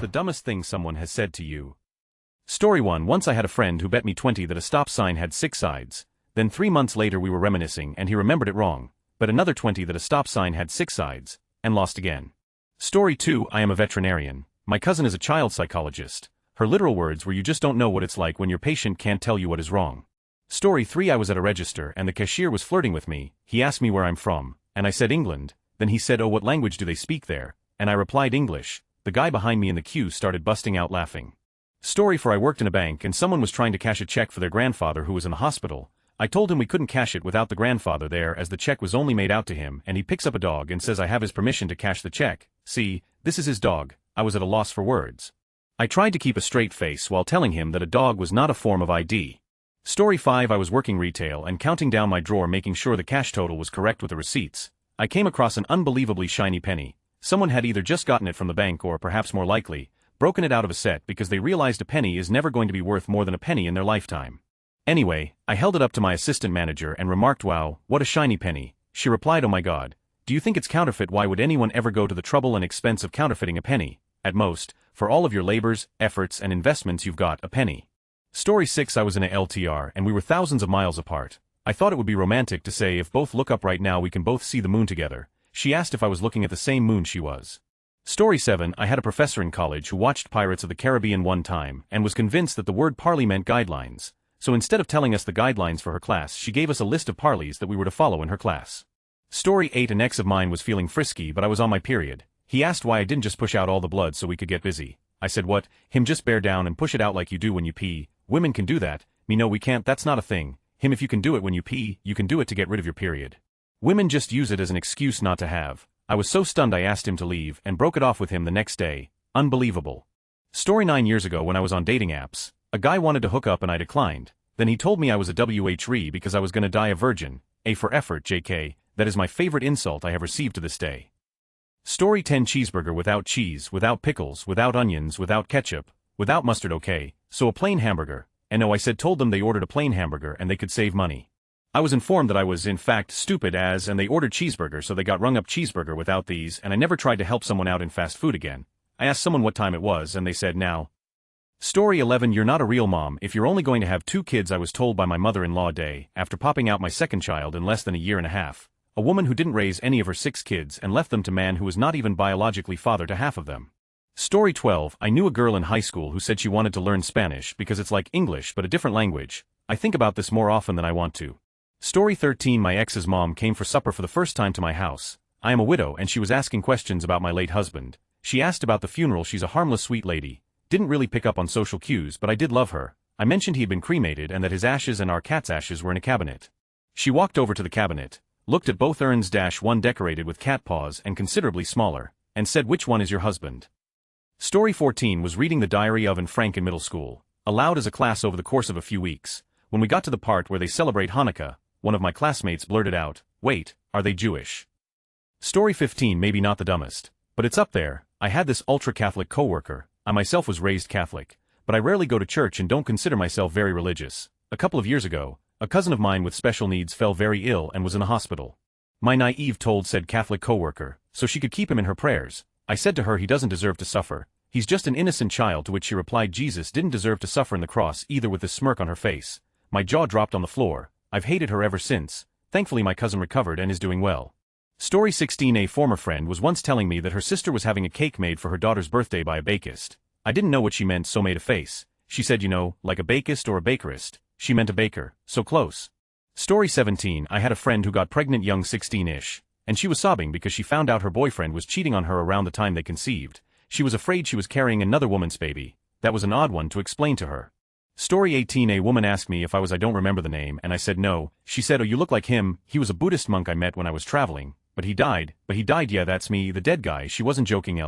the dumbest thing someone has said to you? Story 1. Once I had a friend who bet me 20 that a stop sign had 6 sides. Then 3 months later we were reminiscing and he remembered it wrong. But another 20 that a stop sign had 6 sides, and lost again. Story 2. I am a veterinarian. My cousin is a child psychologist. Her literal words were, you just don't know what it's like when your patient can't tell you what is wrong. Story 3. I was at a register and the cashier was flirting with me. He asked me where I'm from, and I said England. Then he said, oh, what language do they speak there? And I replied English. The guy behind me in the queue started busting out laughing. Story 4. I worked in a bank and someone was trying to cash a check for their grandfather who was in the hospital. I told him we couldn't cash it without the grandfather there as the check was only made out to him, and he picks up a dog and says I have his permission to cash the check. See, this is his dog. I was at a loss for words. I tried to keep a straight face while telling him that a dog was not a form of ID. Story 5. I was working retail and counting down my drawer making sure the cash total was correct with the receipts. I came across an unbelievably shiny penny. Someone had either just gotten it from the bank or, perhaps more likely, broken it out of a set because they realized a penny is never going to be worth more than a penny in their lifetime. Anyway, I held it up to my assistant manager and remarked, wow, what a shiny penny. She replied, oh my god. Do you think it's counterfeit? Why would anyone ever go to the trouble and expense of counterfeiting a penny? At most, for all of your labors, efforts and investments you've got a penny. Story 6. I was in a LTR and we were thousands of miles apart. I thought it would be romantic to say if both look up right now we can both see the moon together. She asked if I was looking at the same moon she was. Story 7. I had a professor in college who watched Pirates of the Caribbean one time and was convinced that the word parley meant guidelines. So instead of telling us the guidelines for her class, she gave us a list of parleys that we were to follow in her class. Story 8. An ex of mine was feeling frisky but I was on my period. He asked why I didn't just push out all the blood so we could get busy. I said what? Him just bear down and push it out like you do when you pee. Women can do that. Me no we can't, that's not a thing. Him if you can do it when you pee, you can do it to get rid of your period. Women just use it as an excuse not to have. I was so stunned I asked him to leave and broke it off with him the next day. Unbelievable. Story 9 years ago when I was on dating apps, a guy wanted to hook up and I declined. Then he told me I was a WHRE because I was gonna die a virgin. A for effort, JK, that is my favorite insult I have received to this day. Story 10. Cheeseburger without cheese, without pickles, without onions, without ketchup, without mustard. Okay, so a plain hamburger. And no, I said told them they ordered a plain hamburger and they could save money. I was informed that I was in fact stupid and they ordered cheeseburger so they got rung up cheeseburger without these, and I never tried to help someone out in fast food again. I asked someone what time it was and they said now. Story 11. You're not a real mom if you're only going to have 2 kids. I was told by my mother-in-law day after popping out my second child in less than a year and a half. A woman who didn't raise any of her 6 kids and left them to man who was not even biologically father to half of them. Story 12. I knew a girl in high school who said she wanted to learn Spanish because it's like English but a different language. I think about this more often than I want to. Story 13. My ex's mom came for supper for the first time to my house. I am a widow and she was asking questions about my late husband. She asked about the funeral. She's a harmless sweet lady. Didn't really pick up on social cues but I did love her. I mentioned he had been cremated and that his ashes and our cat's ashes were in a cabinet. She walked over to the cabinet, looked at both urns, one decorated with cat paws and considerably smaller, and said, which one is your husband? Story 14. Was reading the diary of Anne Frank in middle school, aloud as a class over the course of a few weeks. When we got to the part where they celebrate Hanukkah, one of my classmates blurted out, wait, are they Jewish? Story 15. Maybe not the dumbest, but it's up there. I had this ultra-Catholic coworker. I myself was raised Catholic, but I rarely go to church and don't consider myself very religious. A couple of years ago, a cousin of mine with special needs fell very ill and was in a hospital. My naive told said Catholic coworker, so she could keep him in her prayers. I said to her he doesn't deserve to suffer. He's just an innocent child, to which she replied Jesus didn't deserve to suffer in the cross either, with a smirk on her face. My jaw dropped on the floor. I've hated her ever since. Thankfully my cousin recovered and is doing well. Story 16. A former friend was once telling me that her sister was having a cake made for her daughter's birthday by a bakist. I didn't know what she meant so made a face. She said, you know, like a bakist or a bakerist. She meant a baker, so close. Story 17. I had a friend who got pregnant young, 16-ish, and she was sobbing because she found out her boyfriend was cheating on her around the time they conceived. She was afraid she was carrying another woman's baby. That was an odd one to explain to her. Story 18. A woman asked me if I don't remember the name, and I said no. She said, oh, you look like him. He was a Buddhist monk I met when I was traveling. But he died. Yeah, that's me, the dead guy. She wasn't joking.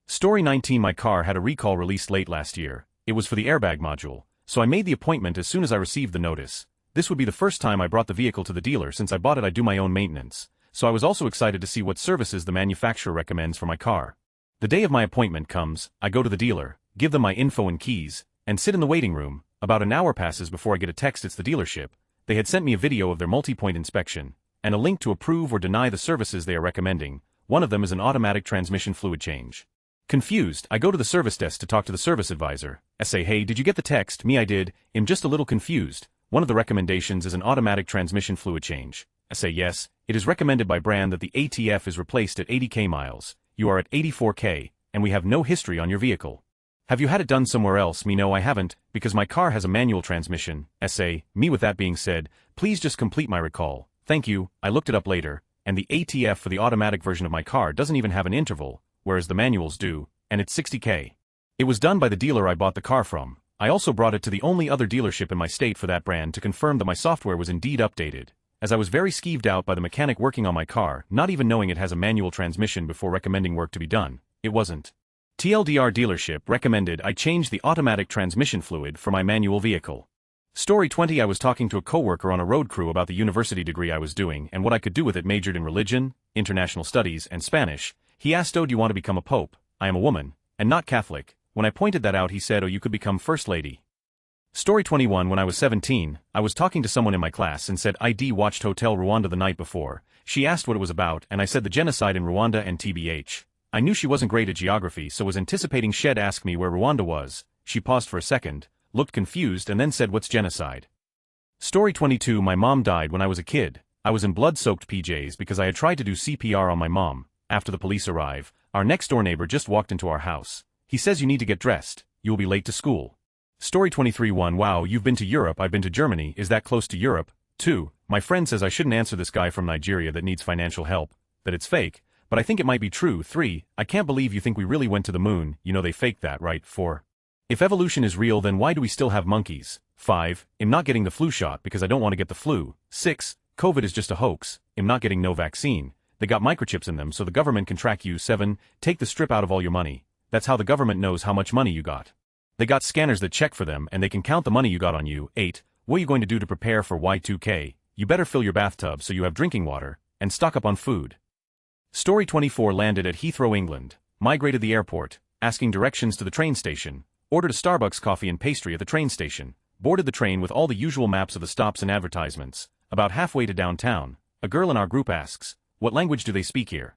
Story 19. My car had a recall released late last year. It was for the airbag module, so I made the appointment as soon as I received the notice. This would be the first time I brought the vehicle to the dealer since I bought it. I do my own maintenance, so I was also excited to see what services the manufacturer recommends for my car. The day of my appointment comes, I go to the dealer, give them my info and keys, and sit in the waiting room. About an hour passes before I get a text it's the dealership. They had sent me a video of their multi-point inspection, and a link to approve or deny the services they are recommending. One of them is an automatic transmission fluid change. Confused, I go to the service desk to talk to the service advisor. I say, hey, did you get the text? Me, I did. I'm just a little confused. One of the recommendations is an automatic transmission fluid change. I say yes, it is recommended by brand that the ATF is replaced at 80k miles. You are at 84k, and we have no history on your vehicle. Have you had it done somewhere else? Me, no, I haven't, because my car has a manual transmission. I say, me, with that being said, please just complete my recall. Thank you. I looked it up later, and the ATF for the automatic version of my car doesn't even have an interval, whereas the manuals do, and it's 60k. It was done by the dealer I bought the car from. I also brought it to the only other dealership in my state for that brand to confirm that my software was indeed updated, as I was very skeeved out by the mechanic working on my car, not even knowing it has a manual transmission before recommending work to be done. It wasn't. TLDR dealership recommended I change the automatic transmission fluid for my manual vehicle. Story 20. I was talking to a coworker on a road crew about the university degree I was doing and what I could do with it. Majored in religion, international studies, and Spanish. He asked, oh, do you want to become a pope? I am a woman, and not Catholic. When I pointed that out, he said, oh, you could become first lady. Story 21. When I was 17, I was talking to someone in my class and said I'd watched Hotel Rwanda the night before. She asked what it was about, and I said the genocide in Rwanda and TBH. I knew she wasn't great at geography, so was anticipating she'd ask me where Rwanda was. She paused for a second, looked confused, and then said, what's genocide? Story 22. My mom died when I was a kid. I was in blood-soaked PJs because I had tried to do CPR on my mom. After the police arrive, our next-door neighbor just walked into our house. He says you need to get dressed. You'll be late to school. Story 23. 1. Wow, you've been to Europe. I've been to Germany. Is that close to Europe? 2. My friend says I shouldn't answer this guy from Nigeria that needs financial help, that it's fake, but I think it might be true. 3. I can't believe you think we really went to the moon. You know they faked that, right? 4. If evolution is real, then why do we still have monkeys? 5. I'm not getting the flu shot because I don't want to get the flu. 6. COVID is just a hoax. I'm not getting no vaccine. They got microchips in them so the government can track you. 7. Take the strip out of all your money. That's how the government knows how much money you got. They got scanners that check for them and they can count the money you got on you. 8. What are you going to do to prepare for Y2K? You better fill your bathtub so you have drinking water, and stock up on food. Story 24. Landed at Heathrow, England. Migrated the airport, asking directions to the train station. Ordered a Starbucks coffee and pastry at the train station. Boarded the train with all the usual maps of the stops and advertisements. About halfway to downtown, a girl in our group asks, what language do they speak here?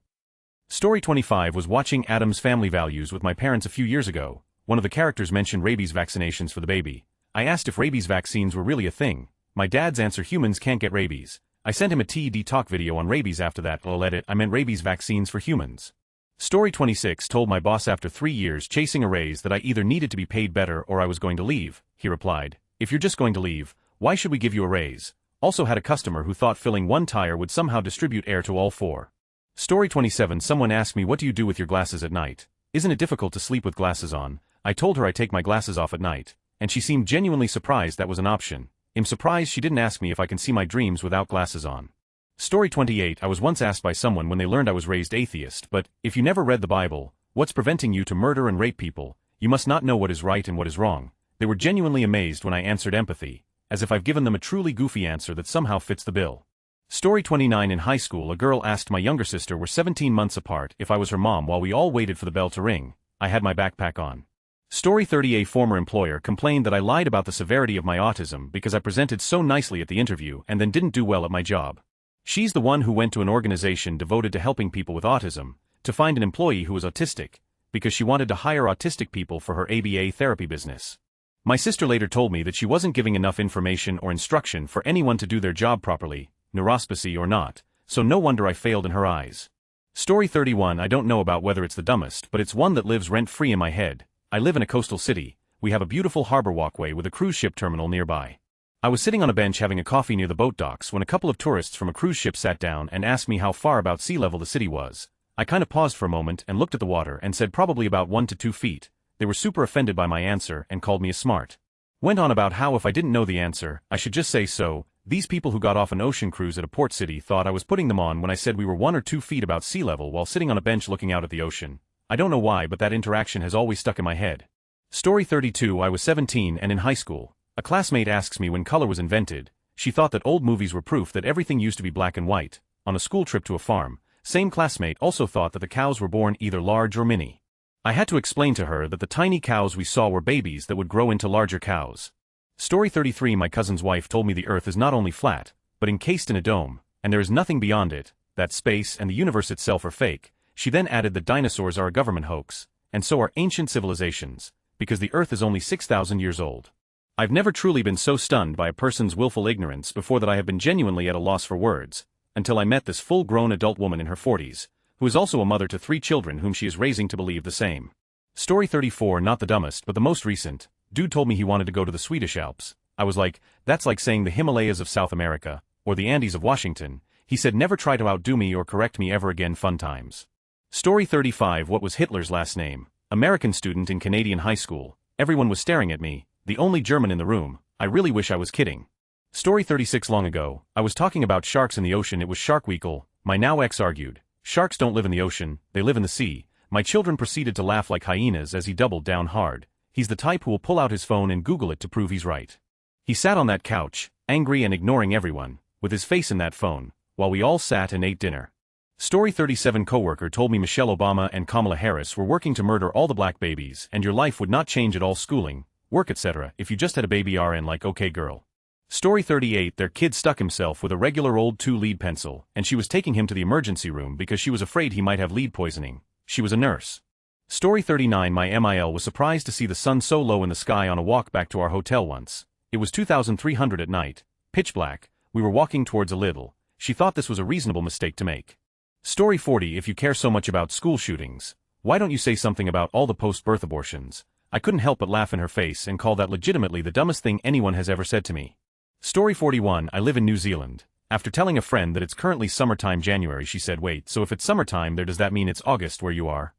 Story 25. Was watching Addams Family Values with my parents a few years ago. One of the characters mentioned rabies vaccinations for the baby. I asked if rabies vaccines were really a thing. My dad's answer, humans can't get rabies. I sent him a TED Talk video on rabies after that. I'll edit, I meant rabies vaccines for humans. Story 26. Told my boss after 3 years chasing a raise that I either needed to be paid better or I was going to leave. He replied, if you're just going to leave, why should we give you a raise? Also had a customer who thought filling one tire would somehow distribute air to all 4. Story 27. Someone asked me, what do you do with your glasses at night? Isn't it difficult to sleep with glasses on? I told her I take my glasses off at night, and she seemed genuinely surprised that was an option. I'm surprised she didn't ask me if I can see my dreams without glasses on. Story 28. I was once asked by someone when they learned I was raised atheist, but if you never read the Bible, what's preventing you to murder and rape people? You must not know what is right and what is wrong. They were genuinely amazed when I answered empathy, as if I've given them a truly goofy answer that somehow fits the bill. Story 29. In high school, a girl asked my younger sister, we're 17 months apart, if I was her mom while we all waited for the bell to ring. I had my backpack on. Story 30. A former employer complained that I lied about the severity of my autism because I presented so nicely at the interview and then didn't do well at my job. She's the one who went to an organization devoted to helping people with autism to find an employee who was autistic because she wanted to hire autistic people for her ABA therapy business. My sister later told me that she wasn't giving enough information or instruction for anyone to do their job properly, neurospicy or not, so no wonder I failed in her eyes. Story 31. I don't know about whether it's the dumbest, but it's one that lives rent-free in my head. I live in a coastal city. We have a beautiful harbor walkway with a cruise ship terminal nearby. I was sitting on a bench having a coffee near the boat docks when a couple of tourists from a cruise ship sat down and asked me how far about sea level the city was. I kind of paused for a moment and looked at the water and said probably about 1 to 2 feet. They were super offended by my answer and called me a smart. Went on about how if I didn't know the answer, I should just say so. These people who got off an ocean cruise at a port city thought I was putting them on when I said we were 1 or 2 feet about sea level while sitting on a bench looking out at the ocean. I don't know why, but that interaction has always stuck in my head. Story 32. I was 17 and in high school. A classmate asks me when color was invented. She thought that old movies were proof that everything used to be black and white. On a school trip to a farm, same classmate also thought that the cows were born either large or mini. I had to explain to her that the tiny cows we saw were babies that would grow into larger cows. Story 33. My cousin's wife told me the earth is not only flat, but encased in a dome, and there is nothing beyond it, that space and the universe itself are fake. She then added that dinosaurs are a government hoax. and so are ancient civilizations, because the Earth is only 6,000 years old. I've never truly been so stunned by a person's willful ignorance before that I have been genuinely at a loss for words, until I met this full-grown adult woman in her 40s, who is also a mother to 3 children whom she is raising to believe the same. Story 34, not the dumbest but the most recent. Dude told me he wanted to go to the Swedish Alps. I was like, that's like saying the Himalayas of South America, or the Andes of Washington. He said never try to outdo me or correct me ever again. Fun times. Story 35, what was Hitler's last name? American student in Canadian high school. Everyone was staring at me, the only German in the room. I really wish I was kidding. Story 36, long ago, I was talking about sharks in the ocean. It was Shark Weekle. My now ex argued, sharks don't live in the ocean, they live in the sea. My children proceeded to laugh like hyenas as he doubled down hard. He's the type who will pull out his phone and Google it to prove he's right. He sat on that couch, angry and ignoring everyone, with his face in that phone, while we all sat and ate dinner. Story 37, coworker told me Michelle Obama and Kamala Harris were working to murder all the black babies and your life would not change at all, schooling, work etc. if you just had a baby. RN like okay girl. Story 38, their kid stuck himself with a regular old 2-lead pencil and she was taking him to the emergency room because she was afraid he might have lead poisoning. She was a nurse. Story 39, my MIL was surprised to see the sun so low in the sky on a walk back to our hotel once. It was 2,300 at night, pitch black, we were walking towards a little. She thought this was a reasonable mistake to make. Story 40, if you care so much about school shootings, why don't you say something about all the post-birth abortions? I couldn't help but laugh in her face and call that legitimately the dumbest thing anyone has ever said to me. Story 41, I live in New Zealand. After telling a friend that it's currently summertime January, she said, wait, so if it's summertime there, does that mean it's August where you are?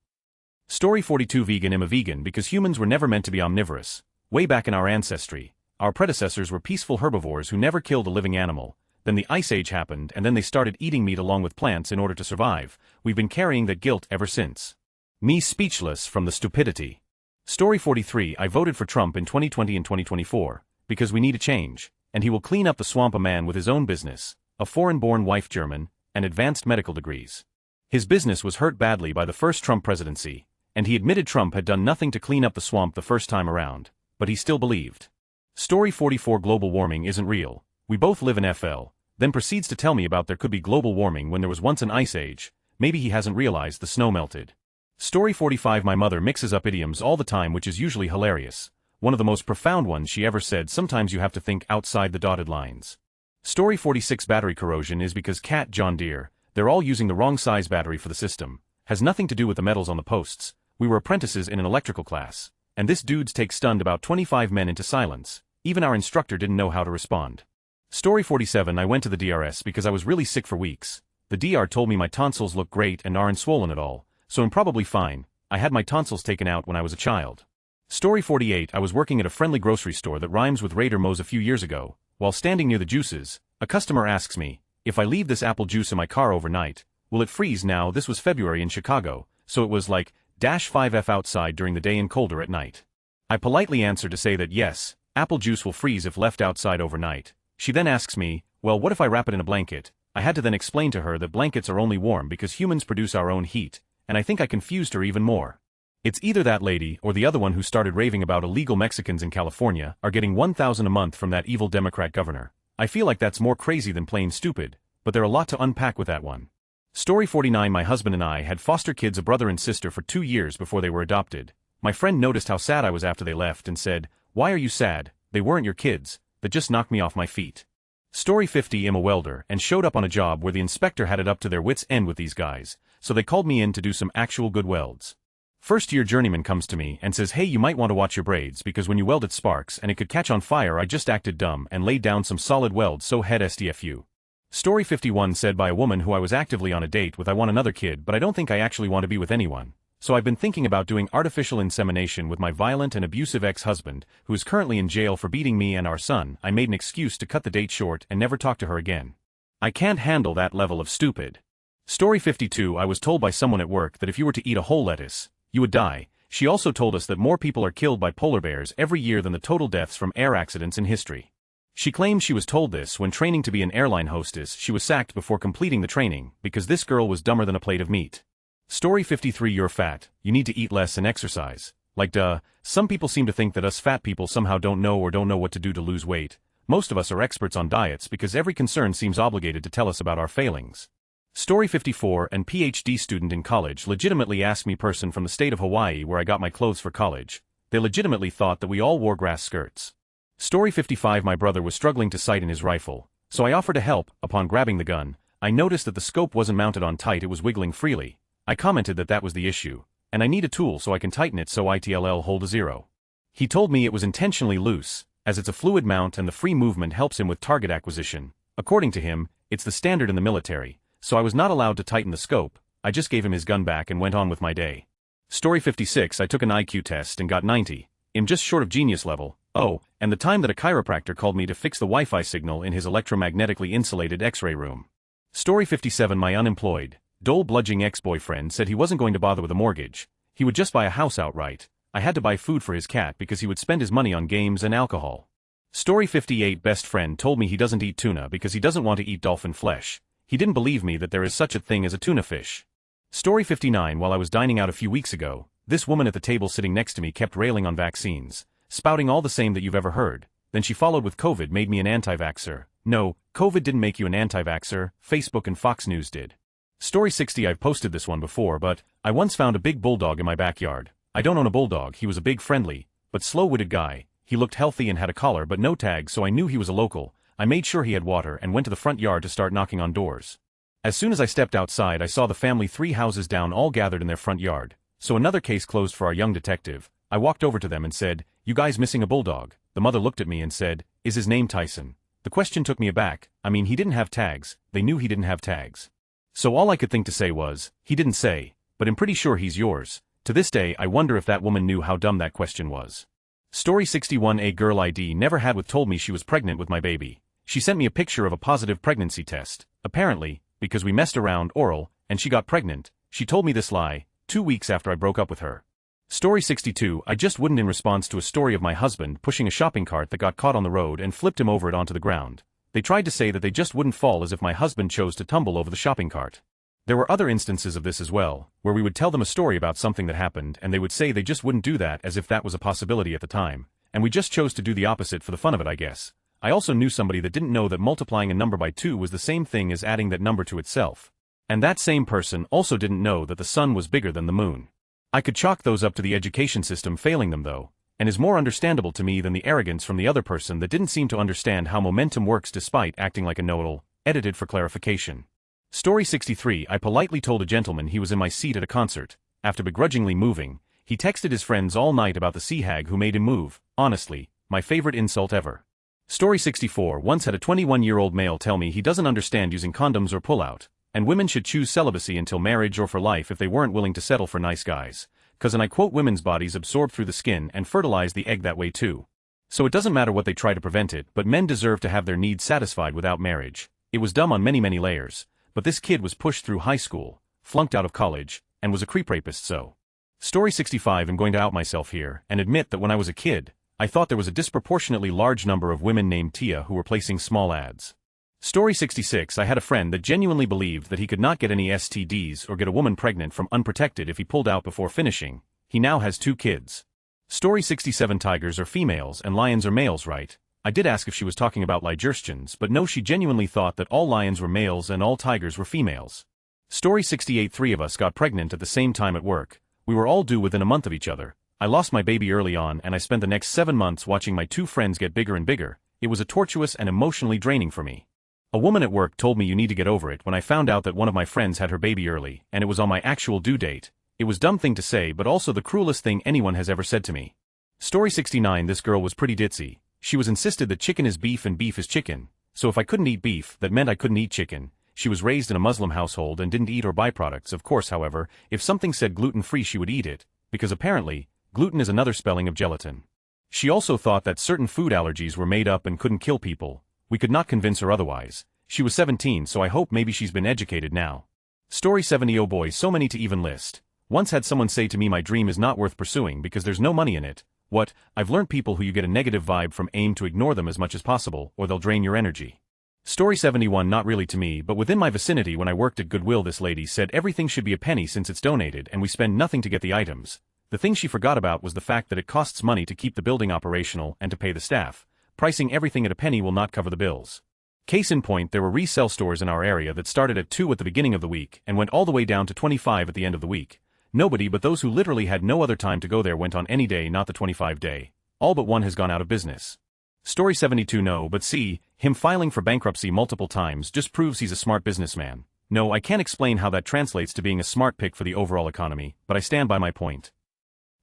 Story 42, vegan. I'm a vegan because humans were never meant to be omnivorous. Way back in our ancestry, our predecessors were peaceful herbivores who never killed a living animal. Then the Ice Age happened and then they started eating meat along with plants in order to survive. We've been carrying that guilt ever since. Me speechless from the stupidity. Story 43, I voted for Trump in 2020 and 2024, because we need a change, and he will clean up the swamp. A man with his own business, a foreign-born wife, German, and advanced medical degrees. His business was hurt badly by the first Trump presidency, and he admitted Trump had done nothing to clean up the swamp the first time around, but he still believed. Story 44, global warming isn't real. We both live in FL, then proceeds to tell me about there could be global warming when there was once an ice age. Maybe he hasn't realized the snow melted. Story 45, my mother mixes up idioms all the time, which is usually hilarious. One of the most profound ones she ever said, sometimes you have to think outside the dotted lines. Story 46, battery corrosion is because Cat John Deere, they're all using the wrong size battery for the system. Has nothing to do with the metals on the posts. We were apprentices in an electrical class, and this dude's take stunned about 25 men into silence. Even our instructor didn't know how to respond. Story 47, I went to the DRS because I was really sick for weeks. The DR told me my tonsils look great and aren't swollen at all, so I'm probably fine. I had my tonsils taken out when I was a child. Story 48, I was working at a friendly grocery store that rhymes with Raider Mo's a few years ago. While standing near the juices, a customer asks me, if I leave this apple juice in my car overnight, will it freeze? Now this was February in Chicago, so it was like -5F outside during the day and colder at night. I politely answered to say that yes, apple juice will freeze if left outside overnight. She then asks me, well, what if I wrap it in a blanket? I had to then explain to her that blankets are only warm because humans produce our own heat, and I think I confused her even more. It's either that lady or the other one who started raving about illegal Mexicans in California are getting $1,000 a month from that evil Democrat governor. I feel like that's more crazy than plain stupid, but there's a lot to unpack with that one. Story 49, my husband and I had foster kids, a brother and sister, for 2 years before they were adopted. My friend noticed how sad I was after they left and said, why are you sad? They weren't your kids. That just knocked me off my feet. Story 50, I'm a welder and showed up on a job where the inspector had it up to their wits' end with these guys, so they called me in to do some actual good welds. First-year journeyman comes to me and says, hey, you might want to watch your braids because when you weld it sparks and it could catch on fire. I just acted dumb and laid down some solid welds, so head STFU. Story 51, said by a woman who I was actively on a date with, I want another kid but I don't think I actually want to be with anyone. So I've been thinking about doing artificial insemination with my violent and abusive ex-husband, who is currently in jail for beating me and our son. I made an excuse to cut the date short and never talk to her again. I can't handle that level of stupid. Story 52, I was told by someone at work that if you were to eat a whole lettuce, you would die. She also told us that more people are killed by polar bears every year than the total deaths from air accidents in history. She claims she was told this when training to be an airline hostess. She was sacked before completing the training because this girl was dumber than a plate of meat. Story 53, you're fat, you need to eat less and exercise. Like duh, some people seem to think that us fat people somehow don't know what to do to lose weight. Most of us are experts on diets because every concern seems obligated to tell us about our failings. Story 54. An PhD student in college legitimately asked me person from the state of Hawaii where I got my clothes for college. They legitimately thought that we all wore grass skirts. Story 55. My brother was struggling to sight in his rifle, so I offered to help. Upon grabbing the gun, I noticed that the scope wasn't mounted on tight, it was wiggling freely. I commented that that was the issue, and I need a tool so I can tighten it so ITLL hold a 0. He told me it was intentionally loose, as it's a fluid mount and the free movement helps him with target acquisition. According to him, it's the standard in the military, so I was not allowed to tighten the scope. I just gave him his gun back and went on with my day. Story 56. I took an IQ test and got 90. I'm just short of genius level. Oh, and the time that a chiropractor called me to fix the Wi-Fi signal in his electromagnetically insulated X-ray room. Story 57. My unemployed, dole-bludging ex-boyfriend said he wasn't going to bother with a mortgage. He would just buy a house outright. I had to buy food for his cat because he would spend his money on games and alcohol. Story 58. Best friend told me he doesn't eat tuna because he doesn't want to eat dolphin flesh. He didn't believe me that there is such a thing as a tuna fish. Story 59. While I was dining out a few weeks ago, this woman at the table sitting next to me kept railing on vaccines, spouting all the same that you've ever heard. Then she followed with COVID made me an anti-vaxxer. No, COVID didn't make you an anti-vaxxer, Facebook and Fox News did. Story 60. I've posted this one before, but I once found a big bulldog in my backyard. I don't own a bulldog. He was a big, friendly, but slow-witted guy. He looked healthy and had a collar but no tag, so I knew he was a local. I made sure he had water and went to the front yard to start knocking on doors. As soon as I stepped outside, I saw the family 3 houses down all gathered in their front yard. So another case closed for our young detective. I walked over to them and said, "You guys missing a bulldog?" The mother looked at me and said, "Is his name Tyson?" The question took me aback. I mean, he didn't have tags. They knew he didn't have tags. So all I could think to say was, "He didn't say, but I'm pretty sure he's yours." To this day, I wonder if that woman knew how dumb that question was. Story 61. A girl ID never had with told me she was pregnant with my baby. She sent me a picture of a positive pregnancy test. Apparently, because we messed around oral, and she got pregnant. She told me this lie 2 weeks after I broke up with her. Story 62. I just wouldn't in response to a story of my husband pushing a shopping cart that got caught on the road and flipped him over it onto the ground. They tried to say that they just wouldn't fall as if my husband chose to tumble over the shopping cart. There were other instances of this as well, where we would tell them a story about something that happened and they would say they just wouldn't do that as if that was a possibility at the time, and we just chose to do the opposite for the fun of it, I guess. I also knew somebody that didn't know that multiplying a number by 2 was the same thing as adding that number to itself. And that same person also didn't know that the sun was bigger than the moon. I could chalk those up to the education system failing them though, and is more understandable to me than the arrogance from the other person that didn't seem to understand how momentum works despite acting like a know-it-all. Edited for clarification. Story 63. I politely told a gentleman he was in my seat at a concert. After begrudgingly moving, he texted his friends all night about the sea hag who made him move. Honestly, my favorite insult ever. Story 64. Once had a 21-year-old male tell me he doesn't understand using condoms or pull-out, and women should choose celibacy until marriage or for life if they weren't willing to settle for nice guys. 'Cause and I quote, women's bodies absorb through the skin and fertilize the egg that way too. So it doesn't matter what they try to prevent it, but men deserve to have their needs satisfied without marriage. It was dumb on many layers, but this kid was pushed through high school, flunked out of college, and was a creep rapist so. Story 65. I'm going to out myself here and admit that when I was a kid, I thought there was a disproportionately large number of women named Tia who were placing small ads. Story 66. I had a friend that genuinely believed that he could not get any STDs or get a woman pregnant from unprotected if he pulled out before finishing. He now has 2 kids. Story 67. Tigers are females and lions are males, right? I did ask if she was talking about Lygerstians, but no, she genuinely thought that all lions were males and all tigers were females. Story 68. 3 of us got pregnant at the same time at work. We were all due within a month of each other. I lost my baby early on and I spent the next 7 months watching my 2 friends get bigger and bigger. It was a tortuous and emotionally draining for me. A woman at work told me you need to get over it when I found out that one of my friends had her baby early and it was on my actual due date. It was a dumb thing to say but also the cruelest thing anyone has ever said to me. Story 69. This girl was pretty ditzy. She was insisted that chicken is beef and beef is chicken. So if I couldn't eat beef, that meant I couldn't eat chicken. She was raised in a Muslim household and didn't eat or byproducts. Of course, however, if something said gluten-free she would eat it, because apparently, gluten is another spelling of gelatin. She also thought that certain food allergies were made up and couldn't kill people. We could not convince her otherwise. She was 17, so I hope maybe she's been educated now. Story 70. Oh boy, so many to even list. Once had someone say to me my dream is not worth pursuing because there's no money in it. What? I've learned people who you get a negative vibe from aim to ignore them as much as possible or they'll drain your energy. Story 71. Not really to me, but within my vicinity when I worked at Goodwill, this lady said everything should be a penny since it's donated and we spend nothing to get the items. The thing she forgot about was the fact that it costs money to keep the building operational and to pay the staff. Pricing everything at a penny will not cover the bills. Case in point, there were resale stores in our area that started at 2 at the beginning of the week and went all the way down to 25 at the end of the week. Nobody but those who literally had no other time to go there went on any day, not the 25 day. All but one has gone out of business. Story 72. No, but see, him filing for bankruptcy multiple times just proves he's a smart businessman. No, I can't explain how that translates to being a smart pick for the overall economy, but I stand by my point.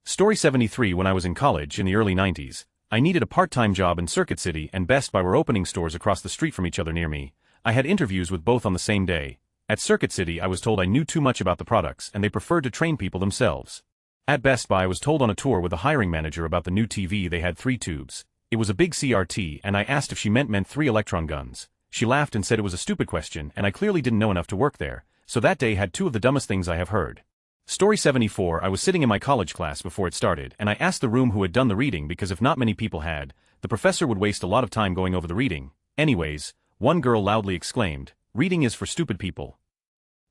Story 73. When I was in college in the early 90s, I needed a part-time job in Circuit City and Best Buy were opening stores across the street from each other near me. I had interviews with both on the same day. At Circuit City I was told I knew too much about the products and they preferred to train people themselves. At Best Buy I was told on a tour with the hiring manager about the new TV they had 3 tubes. It was a big CRT and I asked if she meant 3 electron guns. She laughed and said it was a stupid question and I clearly didn't know enough to work there, so that day had 2 of the dumbest things I have heard. Story 74. I was sitting in my college class before it started and I asked the room who had done the reading because if not many people had, the professor would waste a lot of time going over the reading. Anyways, one girl loudly exclaimed, "Reading is for stupid people."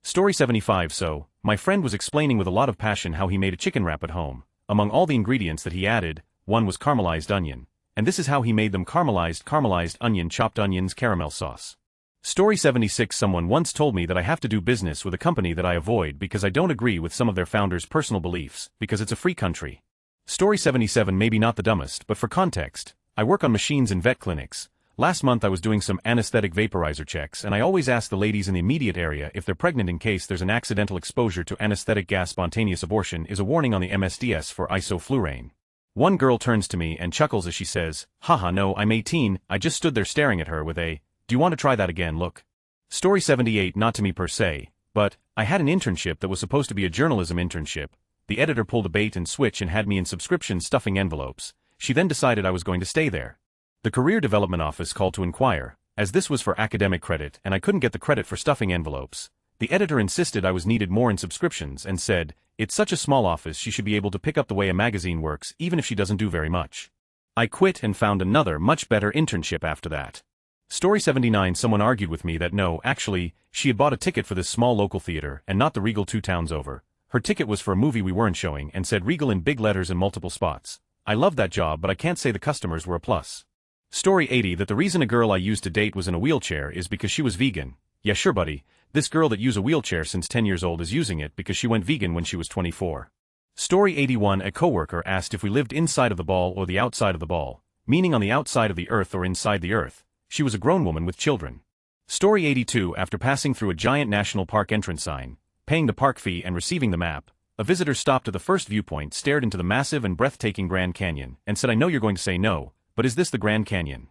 Story 75. So, my friend was explaining with a lot of passion how he made a chicken wrap at home. Among all the ingredients that he added, one was caramelized onion. And this is how he made them: caramelized onion, chopped onions, caramel sauce. Story 76. Someone once told me that I have to do business with a company that I avoid because I don't agree with some of their founders' personal beliefs, because it's a free country. Story 77. Maybe not the dumbest, but for context, I work on machines in vet clinics. Last month I was doing some anesthetic vaporizer checks and I always ask the ladies in the immediate area if they're pregnant in case there's an accidental exposure to anesthetic gas. Spontaneous abortion is a warning on the MSDS for isoflurane. One girl turns to me and chuckles as she says, "Haha, no, I'm 18, I just stood there staring at her with a, do you want to try that again look." Story 78. Not to me per se, but, I had an internship that was supposed to be a journalism internship. The editor pulled a bait and switch and had me in subscription stuffing envelopes. She then decided I was going to stay there. The career development office called to inquire, as this was for academic credit and I couldn't get the credit for stuffing envelopes. The editor insisted I was needed more in subscriptions and said, it's such a small office she should be able to pick up the way a magazine works even if she doesn't do very much. I quit and found another much better internship after that. Story 79. Someone argued with me that no, actually, she had bought a ticket for this small local theater and not the Regal 2 towns over. Her ticket was for a movie we weren't showing and said Regal in big letters in multiple spots. I loved that job, but I can't say the customers were a plus. Story 80. That the reason a girl I used to date was in a wheelchair is because she was vegan. Yeah sure buddy, this girl that used a wheelchair since 10 years old is using it because she went vegan when she was 24. Story 81. A coworker asked if we lived inside of the ball or the outside of the ball, meaning on the outside of the earth or inside the earth. She was a grown woman with children. Story 82. After passing through a giant national park entrance sign, paying the park fee and receiving the map, a visitor stopped at the first viewpoint, stared into the massive and breathtaking Grand Canyon, and said, "I know you're going to say no, but is this the Grand Canyon?"